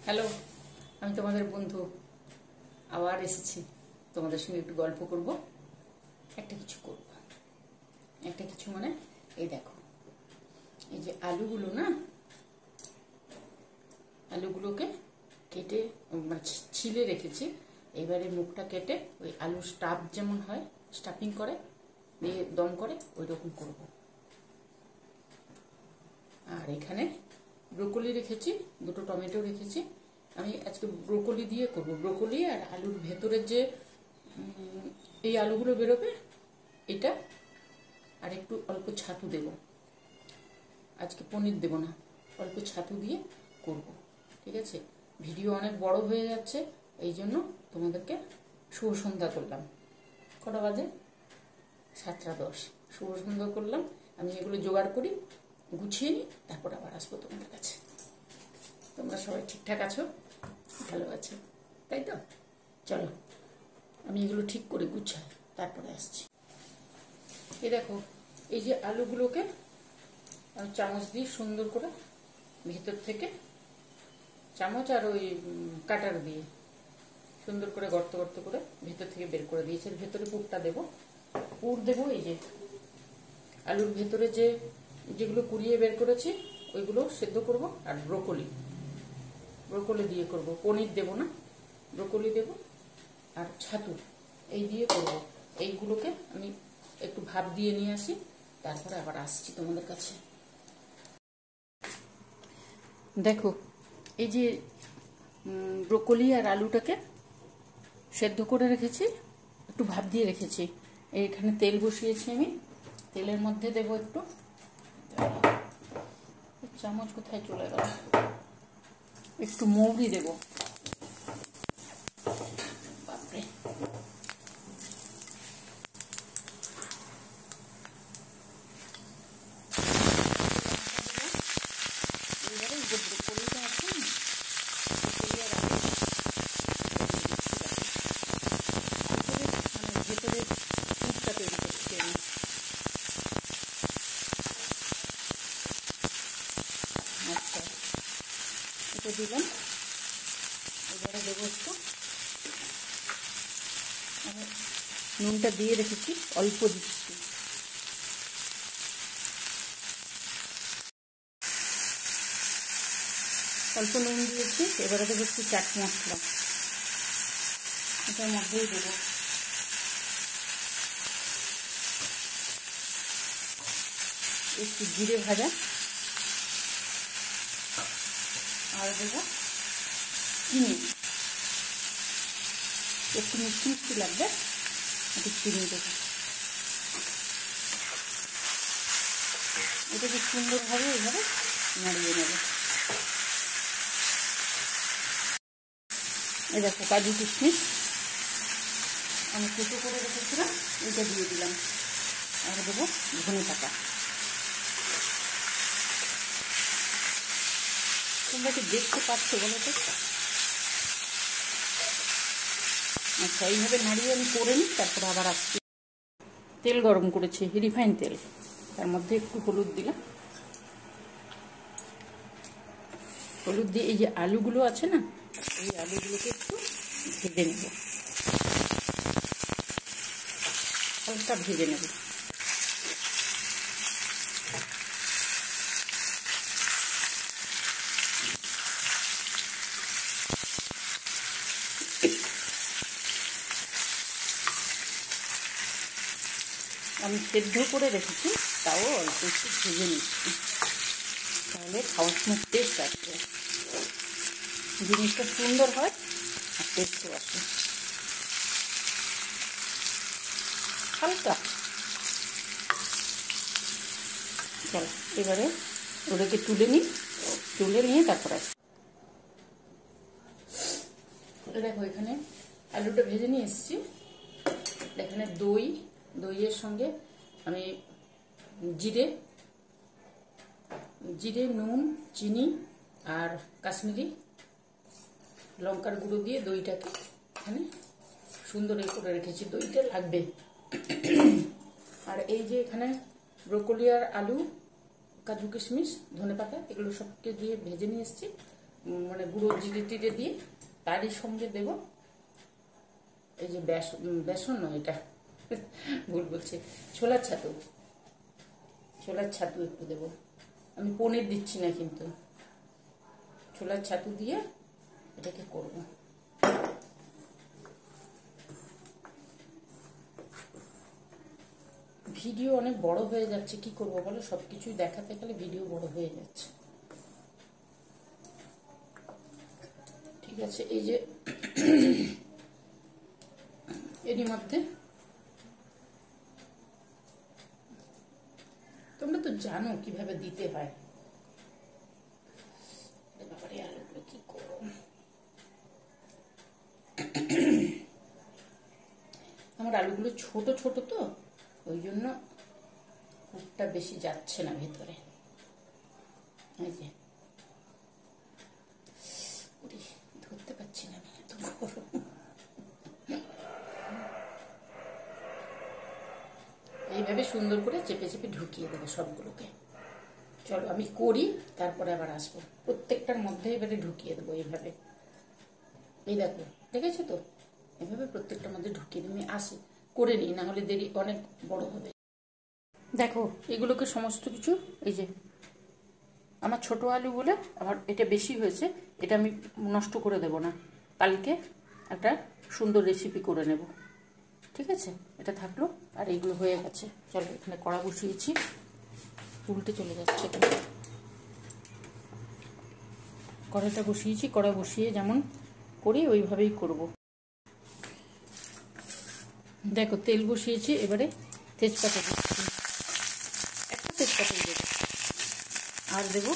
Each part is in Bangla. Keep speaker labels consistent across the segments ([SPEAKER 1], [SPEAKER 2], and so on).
[SPEAKER 1] হ্যালো, আমি তোমাদের বন্ধু আবার এসেছি। তোমাদের সঙ্গে একটু গল্প করব, একটা কিছু করব। একটা কিছু মানে এই দেখো, এই যে আলুগুলো না, আলুগুলোকে কেটে মানে ছিলে রেখেছি। এবারে মুখটা কেটে ওই আলু স্টাফ যেমন হয়, স্টাফিং করে দিয়ে দম করে ওই রকম করব। আর এখানে ব্রোকলি রেখেছি, দুটো টমেটো রেখেছি। আমি আজকে ব্রোকলি দিয়ে করব। ব্রোকলি আর আলুর ভেতরে যে এই আলুগুলো বেরোবে এটা, আর একটু অল্প ছাতু দেব। আজকে পনির দেব না, অল্প ছাতু দিয়ে করব। ঠিক আছে, ভিডিও অনেক বড় হয়ে যাচ্ছে, এই জন্য তোমাদেরকে শুভ সন্ধ্যা করলাম। কটা বাজে? 7:10। শুভ সন্ধ্যা করলাম। আমি এগুলো জোগাড় করি, গুছিয়ে নিই, তারপর আবার আসবো তোমাদের কাছে। তোমরা সবাই ঠিকঠাক আছো? ভালো আছো তাই তো? চলো আমি এগুলো ঠিক করে গুছাই, তারপরে আসছি। এই দেখো, এই যে আলুগুলোকে আমি চামচ দিয়ে সুন্দর করে ভেতর থেকে, চামচ আর ওই কাটার দিয়ে সুন্দর করে গর্ত গর্ত করে ভেতর থেকে বের করে দিয়েছি। ভেতরে পুরটা দেবো। পুর দেবো এই যে আলুর ভেতরে যেগুলো কুড়িয়ে বের করেছি ওইগুলো সেদ্ধ করব। আর ব্রোকলি দিয়ে করব, পনির দেব না, ব্রোকলি দেব আর ছাতু এই দিয়ে করব। এইগুলোকে আমি একটু ভাপ দিয়ে নিয়ে আসি, তারপরে আবার আসছি তোমাদের কাছে। দেখো, এই যে ব্রোকলি আর আলুটাকে সেদ্ধ করে রেখেছি, একটু ভাপ দিয়ে রেখেছি। এইখানে তেল বসিয়েছি আমি, তেলের মধ্যে দেব একটু, চামচ কোথায় চলে গেল, একটু মৌরি দেব। বাপরে, এবারে যে ব্রোকলিটা আছে, ব্রোকলি আর আলু মানে ভেতরে পুরটা তৈরি করছি আমি। আচ্ছা, এটা দিলাম। এবারে দেবো একটু, আমি নুনটা দিয়ে রেখেছি, অল্প দিচ্ছি। অল্প নুন দিয়েছি। এবারে দেবো একটু চাট মশলা, এটার মধ্যেই দেবো। একটু জিরে ভাজা, আর দেবো চিনি, একটু মিষ্টি মিষ্টি লাগবে, একটু চিনি দেবো। এটাকে সুন্দরভাবে এইভাবে নাড়িয়ে নেব। এই দেখো, কাজু কিশমিশ আমি কুচো করে রেখেছিলাম, এটা দিয়ে দিলাম। আর দেবো ধনে পাতা। তোমরা কি দেখতে পাচ্ছ বলো তো? আচ্ছা, এইভাবে নাড়িয়ে আমি করে নিই, তারপরে আবার আসছি। তেল গরম করেছি, রিফাইন তেল, তার মধ্যে একটু হলুদ দিলাম। হলুদ দিয়ে এই যে আলুগুলো আছে না, এই আলুগুলোকে একটু ভেজে নেব, হালকা ভেজে নেব। আমি সেদ্ধ করে রেখেছি, তাও অল্প একটু ভেজে নিচ্ছি, তাহলে খাওয়ার সময় টেস্ট আসবে, জিনিসটা সুন্দর হয় আর টেস্টও আসে। হালকা, চলো এবারে ওদেরকে তুলে নিয়ে তারপর আসি। দেখো, এখানে আলুটা ভেজে নিয়ে এসেছি। এখানে দইয়ের সঙ্গে আমি জিরে, নুন, চিনি আর কাশ্মীরি লঙ্কার গুঁড়ো দিয়ে দইটাকে এখানে সুন্দর করে রেখেছি। দইটা লাগবে। আর এই যে এখানে ব্রোকলি আর আলু, কাজু কিশমিশ, ধনে পাতা, এগুলো সবকে দিয়ে ভেজে নিয়ে এসেছি। মানে গুঁড়ো জিরে টিরে দিয়ে তারই সঙ্গে দেব এই যে বেসন নয়, এটা ভুল বলছি, ছোলার ছাতু। ছোলার ছাতু একটু দেব, আমি পনির দিচ্ছি না, কিন্তু ছোলার ছাতু দিয়ে এটাকে করব। ভিডিও অনেক বড় হয়ে যাচ্ছে, কি করব বলো, সবকিছুই দেখাতে গেলে ভিডিও বড় হয়ে যাচ্ছে। ঠিক আছে, এই যে এরই মধ্যে তোমরা তো জানো কিভাবে দিতে হয়। ব্যাপারে আলুগুলো কি করো, আমার আলুগুলো ছোট ছোট তো, ওই জন্য পুরটা বেশি যাচ্ছে না ভেতরে। এই যে ধরতে পারছি না আমি, এত গরম। এইভাবে সুন্দর করে চেপে চেপে ঢুকিয়ে দেবো সবগুলোকে। চলো আমি করি, তারপরে আবার আসবো। প্রত্যেকটার মধ্যে এবারে ঢুকিয়ে দেবো এইভাবে। এই দেখো, ঠিক আছে তো, এভাবে প্রত্যেকটার মধ্যে ঢুকিয়ে দিয়ে আমি আসি, করে নিই, না হলে দেরি অনেক বড় হবে। দেখো এগুলোকে সমস্ত কিছু, এই যে আমার ছোট আলু বলে আমার এটা বেশি হয়েছে, এটা আমি নষ্ট করে দেব না, কালকে একটা সুন্দর রেসিপি করে নেব। ঠিক আছে, এটা থাকলো। আর এইগুলো হয়ে গেছে, চলো এখানে কড়া বসিয়েছি, উল্টে চলে যাচ্ছে এখানে। কড়াটা বসিয়েছি, কড়া বসিয়ে যেমন করি ওইভাবেই করব। দেখো তেল বসিয়েছি, এবারে তেজপাতা দিচ্ছি, একটা তেজপাতা দেবো, আর দেবো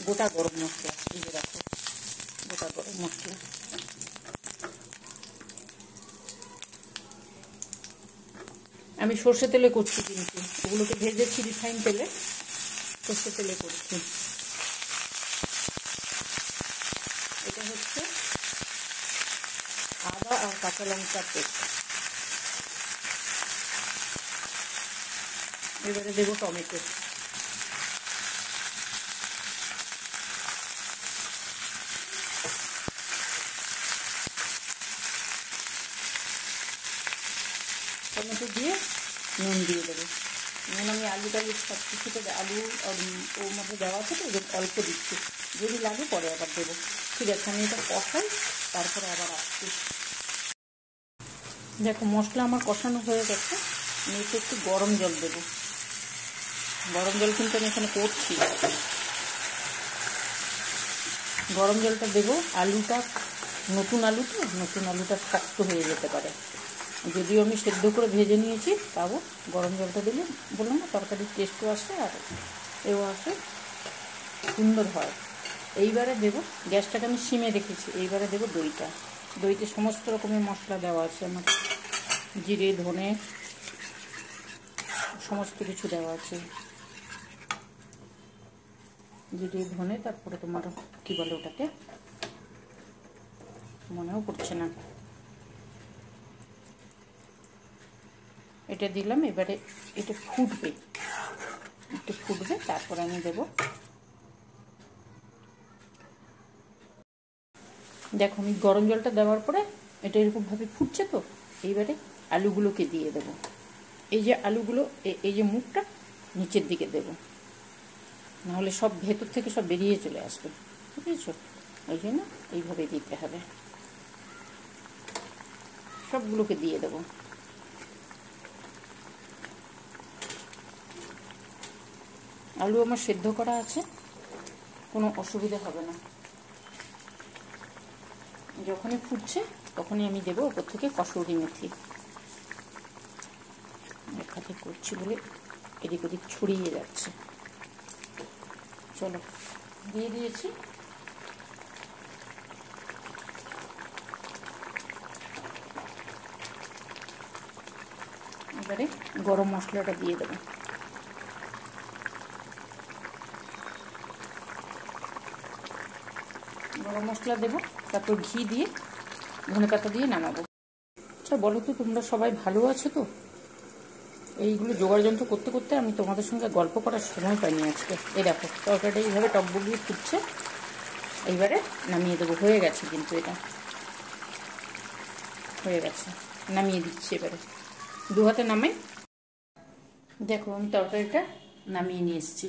[SPEAKER 1] গোটা গরম মশলা। এই যে দেখো গোটা গরম মশলা, আমি সর্ষে তেলে করছি, কিন্তু ওগুলোকে ভেজেছি রিফাইন তেলে, সর্ষে তেলে করছি। এটা হচ্ছে আদা আর কাঁচা লঙ্কার পেস্ট। এবারে দেবো টমেটো, টমেটো দিয়ে নুন দিয়ে দেবো। নুন আমি আলু টালু সব কিছুতে, আলু ওর মধ্যে দেওয়া আছে তো অল্প দিচ্ছি, যদি লাগে পরে আবার দেবো। ঠিক আছে, আমি এটা কষাই, তারপরে আবার আসছি। দেখো মশলা আমার কষানো হয়ে গেছে, আমি একটু গরম জল দেবো। গরম জল কিন্তু আমি এখানে করছি, গরম জলটা দেবো। আলুটা নতুন আলু তো, নতুন আলুটা শক্ত হয়ে যেতে পারে, যদিও আমি সেদ্ধ করে ভেজে নিয়েছি, তাও গরম জলটা দিলে বললাম না তরকারির টেস্টও আসে আর এও আসে, সুন্দর হয়। এইবারে দেবো, গ্যাসটাকে আমি সিমে রেখেছি, এইবারে দেবো দইটা। দইতে সমস্ত রকমের মশলা দেওয়া আছে আমার, জিরে ধনে সমস্ত কিছু দেওয়া আছে, জিরে ধনে, তারপরে তোমার কি বলে ওটাকে মনেও পড়ছে না, এটা দিলাম। এবারে এটা ফুটবে, একটু ফুটবে, তারপরে আমি দেবো। দেখো আমি গরম জলটা দেওয়ার পরে এটা এরকমভাবে ফুটছে তো, এইবারে আলুগুলোকে দিয়ে দেব। এই যে আলুগুলো, এই যে মুখটা নিচের দিকে দেব, নাহলে সব ভেতর থেকে সব বেরিয়ে চলে আসবে, বুঝেছো? ওই জন্য এইভাবে দিতে হবে, সবগুলোকে দিয়ে দেব। আলু আমার সেদ্ধ করা আছে, কোনো অসুবিধা হবে না। যখনই ফুটছে তখনই আমি দেবো ওপর থেকে কসুরি মেথি। এক হাতে করছি বলে এদিক ওদিক ছড়িয়ে যাচ্ছে। চলো দিয়ে দিয়েছি, এবারে গরম মশলাটা দিয়ে দেবো। গরম মশলা দেবো, তারপর ঘি দিয়ে ধনেপাতা দিয়ে নামাবো। আচ্ছা বলো তো তোমরা সবাই ভালো আছো তো? এইগুলো জোগাড় যন্ত্র করতে করতে আমি তোমাদের সঙ্গে গল্প করার সময় পাইনি আজকে। এই দেখো তরকারিটা এইভাবে টকবগিয়ে ফুটছে, এইবারে নামিয়ে দেবো। হয়ে গেছে কিন্তু, এটা হয়ে গেছে, নামিয়ে দিচ্ছি এবারে। দু হাতে নামাই। দেখো আমি তরকারিটা নামিয়ে নিয়ে এসেছি,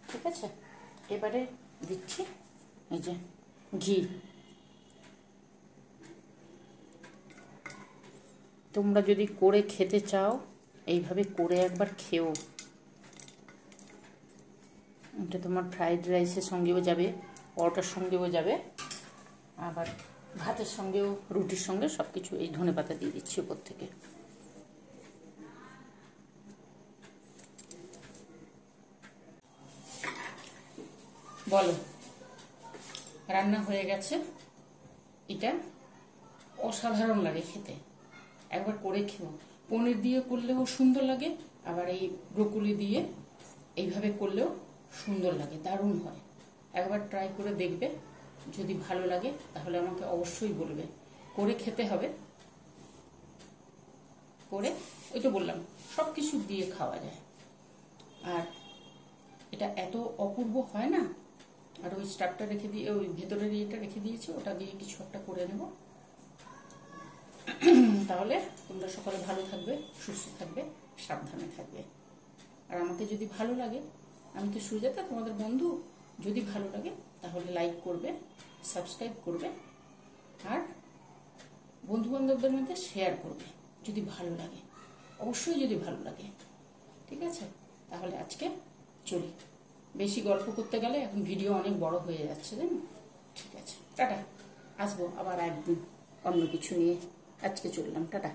[SPEAKER 1] ঠিক আছে। এবারে দিচ্ছি এই যে ঘি। তোমরা যদি করে খেতে চাও এইভাবে করে একবার খেও। এটা তোমার ফ্রাইড রাইসের সঙ্গেও যাবে, পরোটার সঙ্গেও যাবে, আবার ভাতের সঙ্গেও, রুটির সঙ্গে সব কিছু। এই ধনেপাতা দিয়ে দিচ্ছি উপর থেকে। বলো, রান্না হয়ে গেছে। এটা অসাধারণ লাগে খেতে, একবার করে খেও। পনির দিয়ে করলেও সুন্দর লাগে, আবার এই ব্রোকলি দিয়ে এইভাবে করলেও সুন্দর লাগে, দারুণ হয়। একবার ট্রাই করে দেখবে, যদি ভালো লাগে তাহলে আমাকে অবশ্যই বলবে। করে খেতে হবে, করে ওই তো বললাম সব কিছু দিয়ে খাওয়া যায়। আর এটা এত অপূর্ব হয় না। আর ওই স্টাফটা রেখে দিয়ে, ওই ভেতরের ইয়েটা রেখে দিয়েছি, ওটা দিয়ে কিছু একটা করে নেব। তাহলে তোমরা সকলে ভালো থাকবে, সুস্থ থাকবে, সাবধানে থাকবে। আর আমাকে যদি ভালো লাগে, আমি তো সুজাতা তোমাদের বন্ধু, যদি ভালো লাগে তাহলে লাইক করবে, সাবস্ক্রাইব করবে, আর বন্ধু বান্ধবদের মধ্যে শেয়ার করবে যদি ভালো লাগে, অবশ্যই যদি ভালো লাগে, ঠিক আছে। তাহলে আজকে চলি, বেশি গল্প করতে গেলে এখন ভিডিও অনেক বড় হয়ে যাচ্ছে, জানো। ঠিক আছে, টাটা। আসবো আবার একদিন অন্য কিছু নিয়ে। আজকে চললাম, টাটা।